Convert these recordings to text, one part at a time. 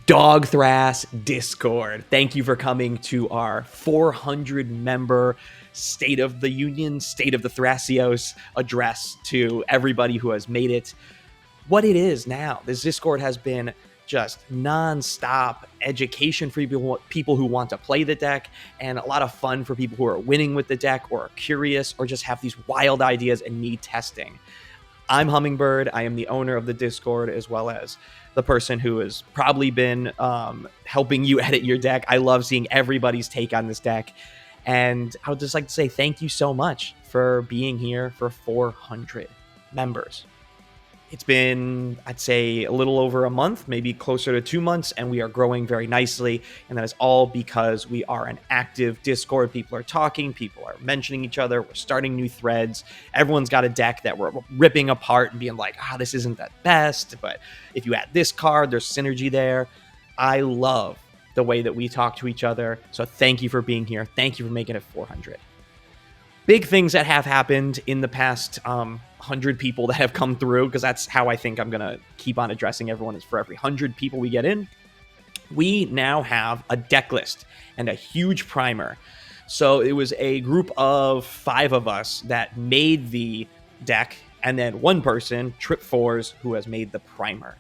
Dog Thras Discord. Thank you for coming to our 400 member State of the Union, State of the Thrasios address to everybody who has made it what it is now. This Discord has been just non-stop education for people who want to play the deck, and a lot of fun for people who are winning with the deck or are curious or just have these wild ideas and need testing. I'm Hummingbird. I am the owner of the Discord, as well as the person who has probably been helping you edit your deck. I love seeing everybody's take on this deck. And I would just like to say thank you so much for being here for 400 members. It's been, I'd say, a little over a month, maybe closer to 2 months, and we are growing very nicely. And that is all because we are an active Discord. People are talking, people are mentioning each other, we're starting new threads. Everyone's got a deck that we're ripping apart and being like, this isn't that best, but if you add this card, there's synergy there. I love the way that we talk to each other. So thank you for being here. Thank you for making it 400. Big things that have happened in the past 100 people that have come through, because that's how I think I'm going to keep on addressing everyone, is for every 100 people we get in, we now have a deck list and a huge primer. So it was a group of 5 of us that made the deck, and then one person, Trip Fours, who has made the primer.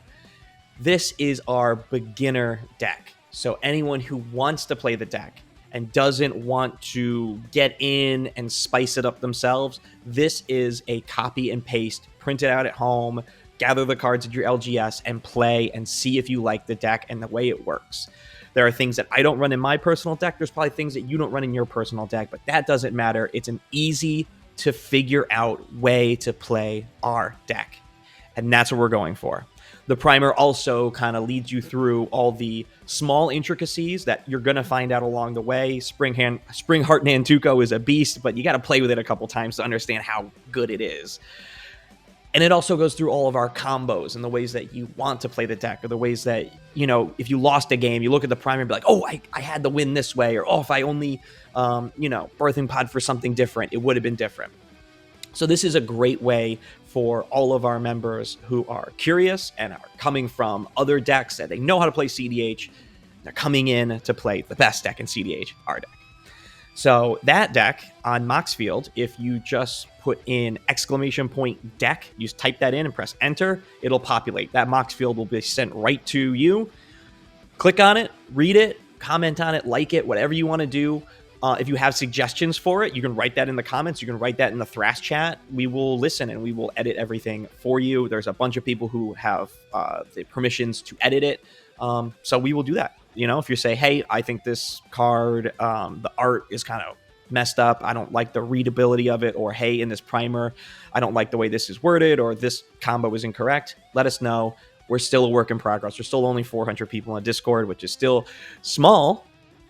This is our beginner deck. So anyone who wants to play the deck and doesn't want to get in and spice it up themselves, this is a copy and paste, print it out at home, gather the cards at your LGS, and play and see if you like the deck and the way it works. There are things that I don't run in my personal deck. There's probably things that you don't run in your personal deck, but that doesn't matter. It's an easy to figure out way to play our deck. And that's what we're going for. The primer also kind of leads you through all the small intricacies that you're going to find out along the way. Spring Heart Nantuko is a beast, but you got to play with it a couple times to understand how good it is. And it also goes through all of our combos and the ways that you want to play the deck, or the ways that, if you lost a game, you look at the primer and be like, I had the win this way, or, if I only, birthing pod for something different, it would have been different. So this is a great way for all of our members who are curious and are coming from other decks that they know how to play CDH. They're coming in to play the best deck in CDH, our deck. So that deck on Moxfield, if you just put in !deck, you just type that in and press enter, it'll populate. That Moxfield will be sent right to you. Click on it, read it, comment on it, like it, whatever you want to do. If you have suggestions for it, you can write that in the comments. You can write that in the Thras chat. We will listen and we will edit everything for you. There's a bunch of people who have the permissions to edit it. So we will do that. If you say, hey, I think this card, the art is kind of messed up, I don't like the readability of it, or hey, in this primer, I don't like the way this is worded, or this combo is incorrect, let us know. We're still a work in progress. We're still only 400 people on Discord, which is still small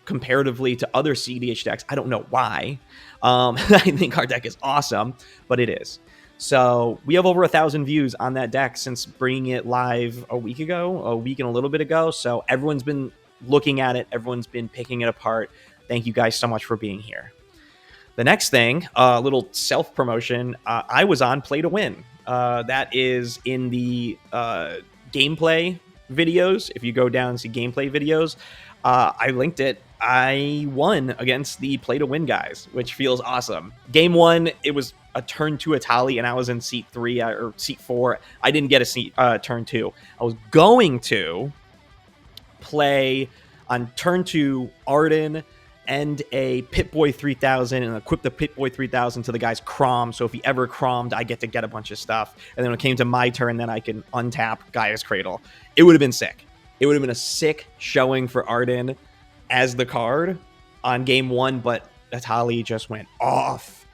comparatively to other CDH decks. I don't know why. I think our deck is awesome, but it is. So we have over 1,000 views on that deck since bringing it live a week and a little bit ago. So everyone's been looking at it. Everyone's been picking it apart. Thank you guys so much for being here. The next thing, a little self-promotion. I was on Play to Win. That is in the gameplay videos. If you go down and see gameplay videos, I linked it. I won against the Play to Win guys, which feels awesome. Game 1, it was a turn 2 Atali, and I was in seat 3 or seat 4. I didn't get a seat turn 2. I was going to play on turn 2 Arden and a Pip-Boy 3000 and equip the Pip-Boy 3000 to the guy's Crom. So if he ever Crommed, I get to get a bunch of stuff. And then when it came to my turn, then I can untap Gaia's Cradle. It would have been sick. It would have been a sick showing for Arden as the card on game 1, but Atali just went off.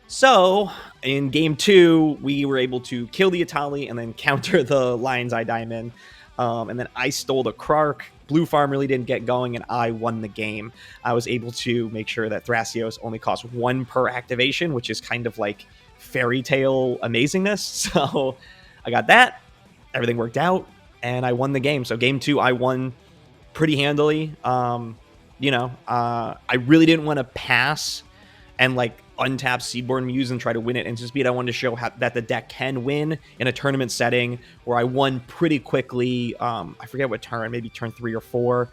So in game 2, we were able to kill the Atali and then counter the Lion's Eye Diamond. And then I stole the Krark. Blue Farm really didn't get going, and I won the game. I was able to make sure that Thrasios only costs 1 per activation, which is kind of like fairy tale amazingness. So I got that. Everything worked out, and I won the game. So game 2, I won pretty handily. I really didn't want to pass and untap Seedborn Muse and try to win it instant speed. I wanted to show that the deck can win in a tournament setting, where I won pretty quickly. I forget what turn, maybe turn 3 or 4.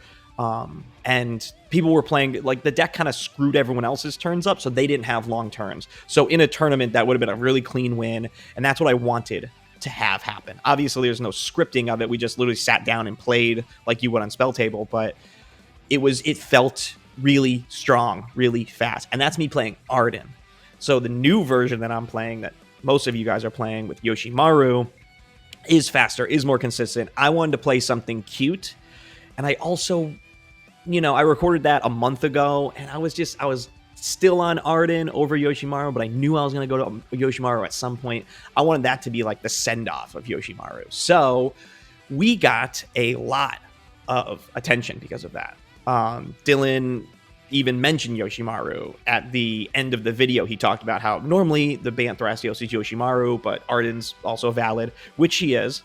And people were playing, like, the deck kind of screwed everyone else's turns up, so they didn't have long turns. So in a tournament, that would have been a really clean win, and that's what I wanted to have happen. Obviously, there's no scripting of it. We just literally sat down and played like you would on Spell Table, but it felt really strong, really fast. And that's me playing Arden. So the new version that I'm playing, that most of you guys are playing with Yoshimaru, is faster, is more consistent. I wanted to play something cute. And I also, I recorded that a month ago, and I was still on Arden over Yoshimaru, but I knew I was going to go to Yoshimaru at some point. I wanted that to be like the send-off of Yoshimaru. So we got a lot of attention because of that. Dylan even mentioned Yoshimaru at the end of the video. He talked about how normally the band Thrasios is Yoshimaru, but Arden's also valid, which he is.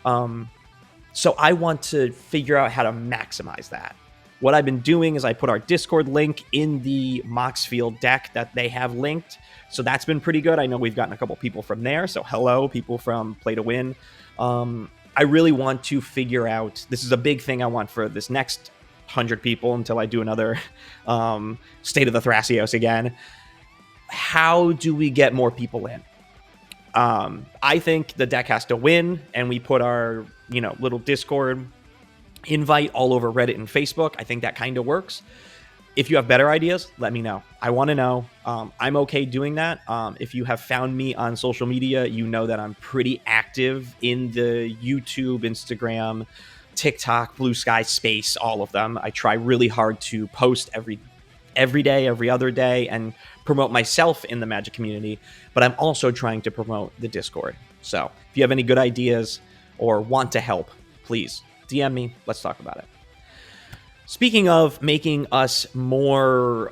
So I want to figure out how to maximize that. What I've been doing is I put our Discord link in the Moxfield deck that they have linked. So that's been pretty good. I know we've gotten a couple people from there. So hello, people from Play to Win. I really want to figure out, this is a big thing I want for this next 100 people until I do another State of the Thrasios again. How do we get more people in? I think the deck has to win, and we put our, little Discord invite all over Reddit and Facebook. I think that kind of works. If you have better ideas, let me know. I want to know. I'm okay doing that. If you have found me on social media, you know that I'm pretty active in the YouTube, Instagram, TikTok, Blue Sky space, all of them. I try really hard to post every day, every other day, and promote myself in the Magic community, but I'm also trying to promote the Discord. So if you have any good ideas or want to help, please DM me. Let's talk about it. Speaking of making us more,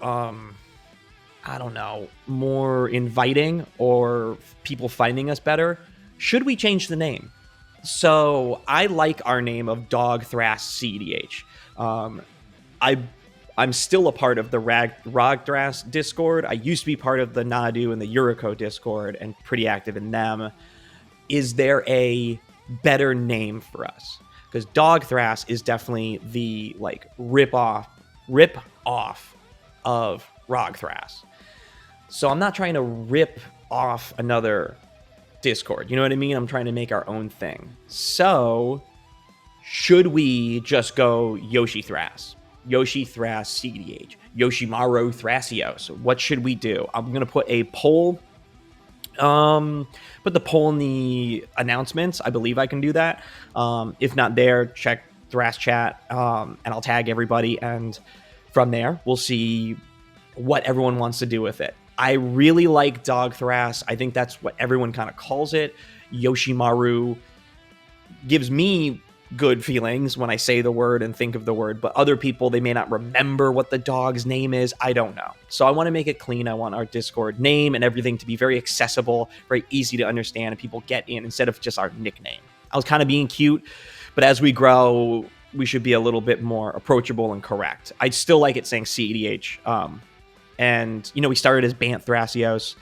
more inviting, or people finding us better, should we change the name? So I like our name of Dog Thras CEDH. I'm still a part of the Rog Thras Discord. I used to be part of the Nadu and the Yuriko Discord and pretty active in them. Is there a better name for us? Because Dog Thras is definitely the rip off of Rog Thras. So I'm not trying to rip off another Discord. You know what I mean? I'm trying to make our own thing. So should we just go Yoshi Thras? Yoshi Thras CDH. Yoshimaru Thrasios. What should we do? I'm going to put a poll. Put the poll in the announcements. I believe I can do that. If not there, check Thras chat, and I'll tag everybody. And from there, we'll see what everyone wants to do with it. I really like Dog Thras. I think that's what everyone kind of calls it. Yoshimaru gives me good feelings when I say the word and think of the word, but other people, they may not remember what the dog's name is. I don't know. So I want to make it clean. I want our Discord name and everything to be very accessible, very easy to understand, and people get in instead of just our nickname. I was kind of being cute, but as we grow, we should be a little bit more approachable and correct. I still like it saying CEDH. And, we started as Bant Thrasios.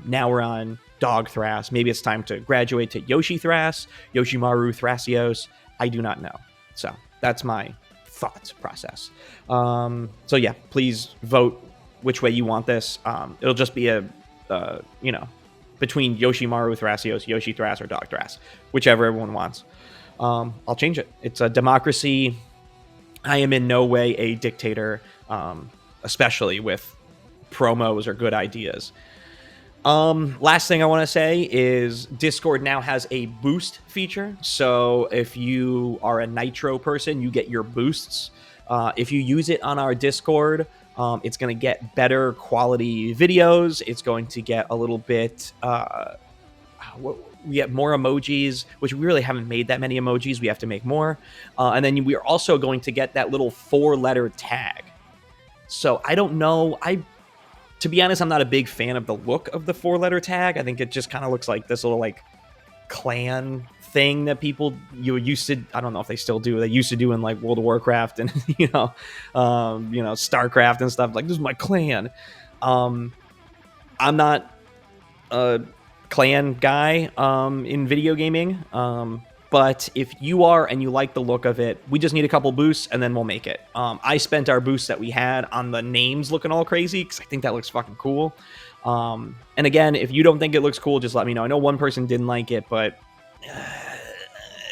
Now we're on Dog Thras. Maybe it's time to graduate to Yoshi Thras, Yoshimaru Thrasios. I do not know. So that's my thoughts process. So yeah, please vote which way you want this. It'll just be between Yoshimaru Thrasios, Yoshi Thras, or Dog Thras, whichever everyone wants. I'll change it. It's a democracy. I am in no way a dictator, especially with promos or good ideas. Last thing I want to say is Discord now has a boost feature. So if you are a Nitro person, you get your boosts. If you use it on our Discord, it's going to get better quality videos. It's going to get a little bit, we get more emojis, which we really haven't made that many emojis. We have to make more. And then we are also going to get that little 4-letter tag. So I don't know. To be honest, I'm not a big fan of the look of the 4-letter tag. I think it just kind of looks like this little clan thing that you used to, I don't know if they still do, they used to do in World of Warcraft and StarCraft and stuff. This is my clan. I'm not a clan guy in video gaming. But if you are and you like the look of it, we just need a couple boosts and then we'll make it. I spent our boosts that we had on the names looking all crazy because I think that looks fucking cool. And again, if you don't think it looks cool, just let me know. I know one person didn't like it, but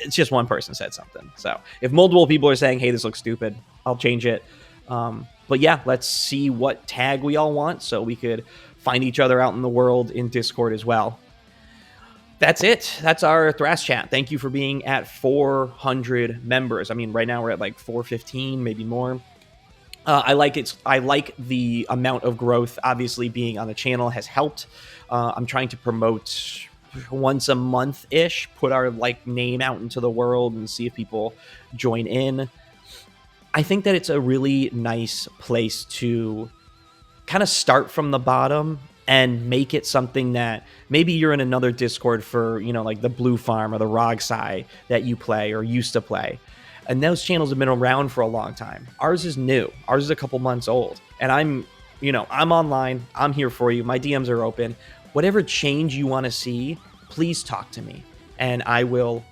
it's just one person said something. So if multiple people are saying, hey, this looks stupid, I'll change it. But yeah, let's see what tag we all want so we could find each other out in the world in Discord as well. That's it. That's our Thras chat. Thank you for being at 400 members. I mean, right now we're at like 415, maybe more. I like it. I like the amount of growth. Obviously, being on the channel has helped. I'm trying to promote once a month ish, put our like name out into the world and see if people join in. I think that it's a really nice place to kind of start from the bottom and make it something that maybe you're in another Discord for, you know, like the Blue Farm or the Rogsai that you play or used to play. And those channels have been around for a long time. Ours is new. Ours is a couple months old. And I'm online. I'm here for you. My DMs are open. Whatever change you want to see, please talk to me. And I will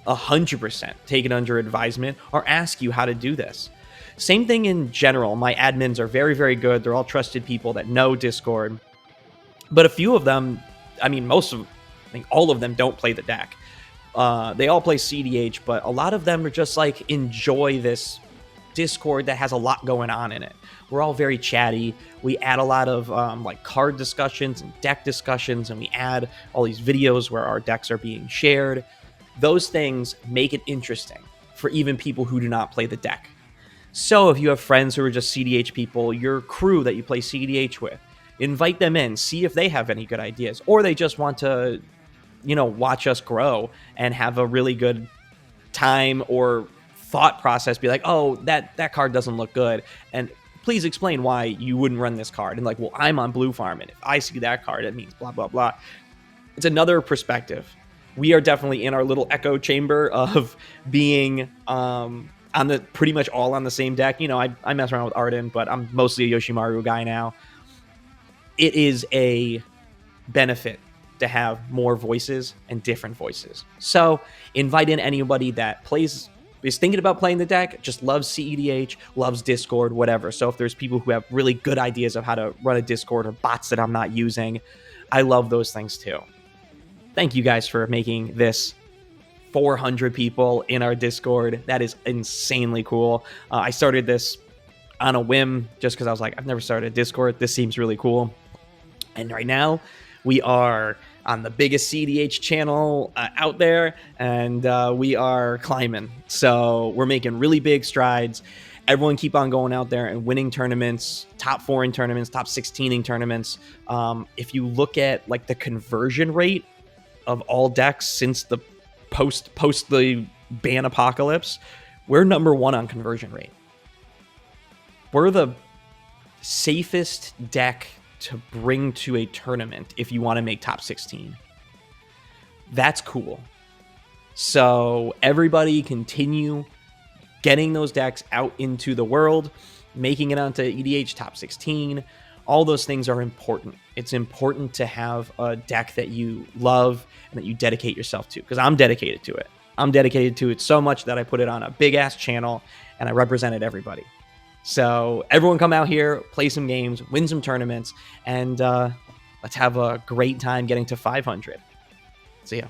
100% take it under advisement or ask you how to do this. Same thing in general. My admins are very, very good. They're all trusted people that know Discord. But a few of them, I mean, I think all of them don't play the deck. They all play CDH, but a lot of them are just like, enjoy this Discord that has a lot going on in it. We're all very chatty. We add a lot of like card discussions and deck discussions, and we add all these videos where our decks are being shared. Those things make it interesting for even people who do not play the deck. So if you have friends who are just CDH people, your crew that you play CDH with, invite them in, see if they have any good ideas, or they just want to, you know, watch us grow and have a really good time or thought process. Be like, oh, that card doesn't look good, and please explain why you wouldn't run this card. And like, well, I'm on Blue Farm, and if I see that card, it means blah, blah, blah. It's another perspective. We are definitely in our little echo chamber of being on the pretty much all on the same deck. You know, I mess around with Arden, but I'm mostly a Yoshimaru guy now. It is a benefit to have more voices and different voices. So invite in anybody that is thinking about playing the deck, just loves CEDH, loves Discord, whatever. So if there's people who have really good ideas of how to run a Discord or bots that I'm not using, I love those things too. Thank you guys for making this 400 people in our Discord. That is insanely cool. I started this on a whim just because I was like, I've never started a Discord. This seems really cool. And right now we are on the biggest CDH channel out there, and we are climbing. So we're making really big strides. Everyone keep on going out there and winning tournaments, top 4 in tournaments, top 16 in tournaments. If you look at like the conversion rate of all decks since the post the ban apocalypse, we're #1 on conversion rate. We're the safest deck to bring to a tournament if you want to make top 16. That's cool. So everybody continue getting those decks out into the world, making it onto EDH top 16. All those things are important. It's important to have a deck that you love and that you dedicate yourself to, because I'm dedicated to it. I'm dedicated to it so much that I put it on a big ass channel and I represented everybody. So everyone come out here, play some games, win some tournaments, and let's have a great time getting to 500. See ya.